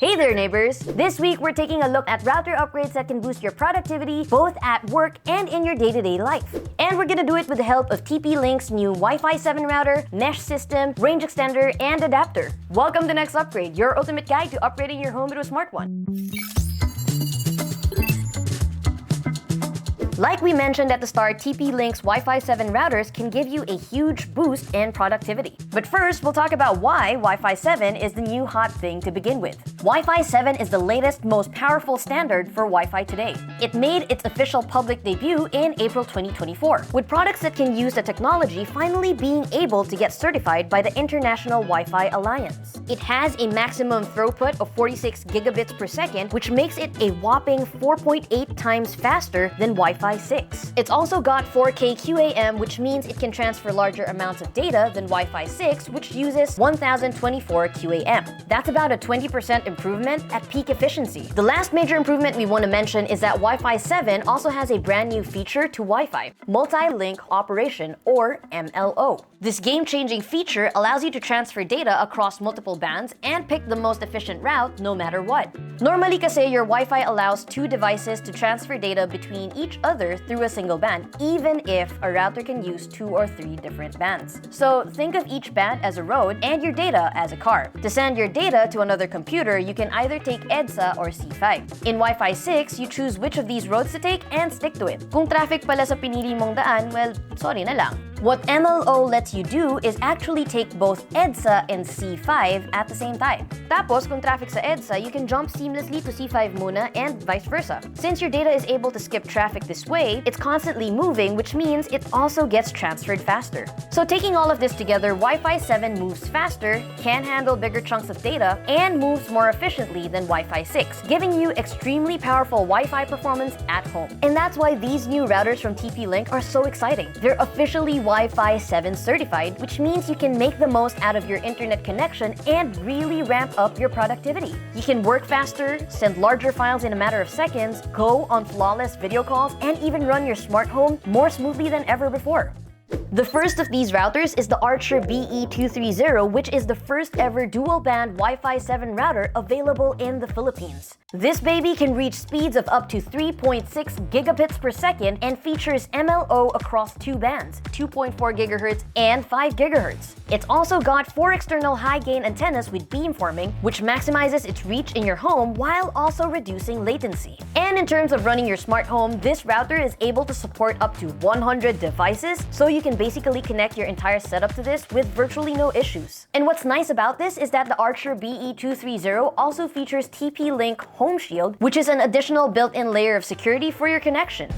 Hey there, neighbors! This week, we're taking a look at router upgrades that can boost your productivity both at work and in your day-to-day life. And we're gonna do it with the help of TP-Link's new Wi-Fi 7 router, mesh system, range extender, and adapter. Welcome to Next Upgrade, your ultimate guide to upgrading your home to a smart one. Like we mentioned at the start, TP-Link's Wi-Fi 7 routers can give you a huge boost in productivity. But first, we'll talk about why Wi-Fi 7 is the new hot thing to begin with. Wi-Fi 7 is the latest, most powerful standard for Wi-Fi today. It made its official public debut in April 2024, with products that can use the technology finally being able to get certified by the International Wi-Fi Alliance. It has a maximum throughput of 46 gigabits per second, which makes it a whopping 4.8 times faster than Wi-Fi 6. It's also got 4K QAM, which means it can transfer larger amounts of data than Wi-Fi 6, which uses 1024 QAM. That's about a 20% improvement at peak efficiency. The last major improvement we want to mention is that Wi-Fi 7 also has a brand new feature to Wi-Fi, multi-link operation, or MLO. This game-changing feature allows you to transfer data across multiple bands and pick the most efficient route no matter what. Normally kasi your Wi-Fi allows two devices to transfer data between each other through a single band, even if a router can use 2 or 3 different bands. So think of each band as a road and your data as a car. To send your data to another computer, you can either take EDSA or C5. In Wi-Fi 6, you choose which of these roads to take and stick to it. Kung traffic pala sa pinili mong daan, well, sorry na lang. What MLO lets you do is actually take both EDSA and C5 at the same time. Tapos, kung traffic sa EDSA, you can jump seamlessly to C5 muna and vice versa. Since your data is able to skip traffic this way, it's constantly moving, which means it also gets transferred faster. So taking all of this together, Wi-Fi 7 moves faster, can handle bigger chunks of data, and moves more efficiently than Wi-Fi 6, giving you extremely powerful Wi-Fi performance at home. And that's why these new routers from TP-Link are so exciting. They're officially Wi-Fi 7 certified, which means you can make the most out of your internet connection and really ramp up your productivity. You can work faster, send larger files in a matter of seconds, go on flawless video calls, and even run your smart home more smoothly than ever before. The first of these routers is the Archer BE230, which is the first ever dual-band Wi-Fi 7 router available in the Philippines. This baby can reach speeds of up to 3.6 gigabits per second and features MLO across 2 bands, 2.4 GHz and 5 GHz. It's also got 4 external high-gain antennas with beamforming, which maximizes its reach in your home while also reducing latency. And in terms of running your smart home, this router is able to support up to 100 devices, so you can basically connect your entire setup to this with virtually no issues. And what's nice about this is that the Archer BE230 also features TP-Link Home Shield, which is an additional built-in layer of security for your connection.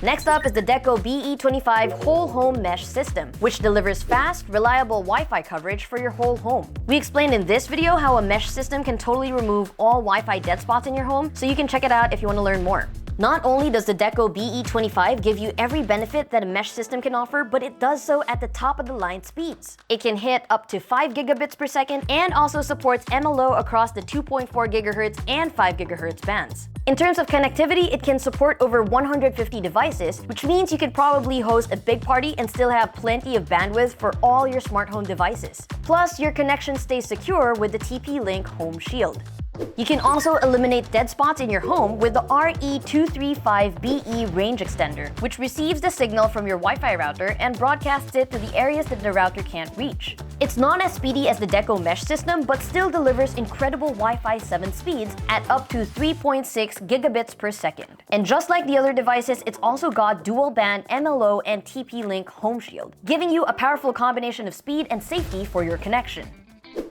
Next up is the Deco B25 Whole Home Mesh System, which delivers fast, reliable Wi-Fi coverage for your whole home. We explained in this video how a mesh system can totally remove all Wi-Fi dead spots in your home, so you can check it out if you want to learn more. Not only does the Deco BE25 give you every benefit that a mesh system can offer, but it does so at the top of the line speeds. It can hit up to 5 gigabits per second and also supports MLO across the 2.4 GHz and 5 GHz bands. In terms of connectivity, it can support over 150 devices, which means you could probably host a big party and still have plenty of bandwidth for all your smart home devices. Plus, your connection stays secure with the TP-Link Home Shield. You can also eliminate dead spots in your home with the RE235BE range extender, which receives the signal from your Wi-Fi router and broadcasts it to the areas that the router can't reach. It's not as speedy as the Deco mesh system, but still delivers incredible Wi-Fi 7 speeds at up to 3.6 gigabits per second. And just like the other devices, it's also got dual-band MLO and TP-Link Home Shield, giving you a powerful combination of speed and safety for your connection.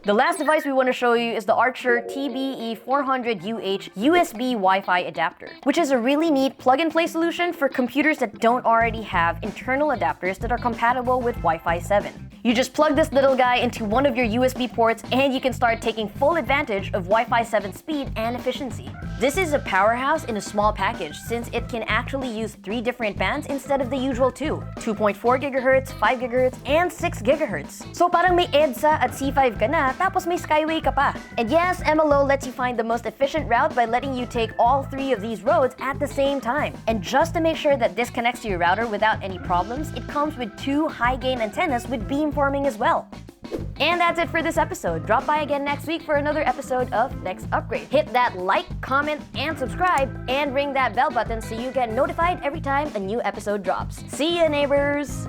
The last device we want to show you is the Archer TBE400UH USB Wi-Fi adapter, which is a really neat plug-and-play solution for computers that don't already have internal adapters that are compatible with Wi-Fi 7. You just plug this little guy into one of your USB ports and you can start taking full advantage of Wi-Fi 7 speed and efficiency. This is a powerhouse in a small package since it can actually use 3 different bands instead of the usual 2, 2.4 GHz, 5 GHz, and 6 GHz. So parang may EDSA at C5 ka na, tapos may Skyway ka pa. And yes, MLO lets you find the most efficient route by letting you take all 3 of these roads at the same time. And just to make sure that this connects to your router without any problems, it comes with 2 high-gain antennas with beamforming as well. And that's it for this episode. Drop by again next week for another episode of Next Upgrade. Hit that like, comment, and subscribe, and ring that bell button so you get notified every time a new episode drops. See ya, neighbors!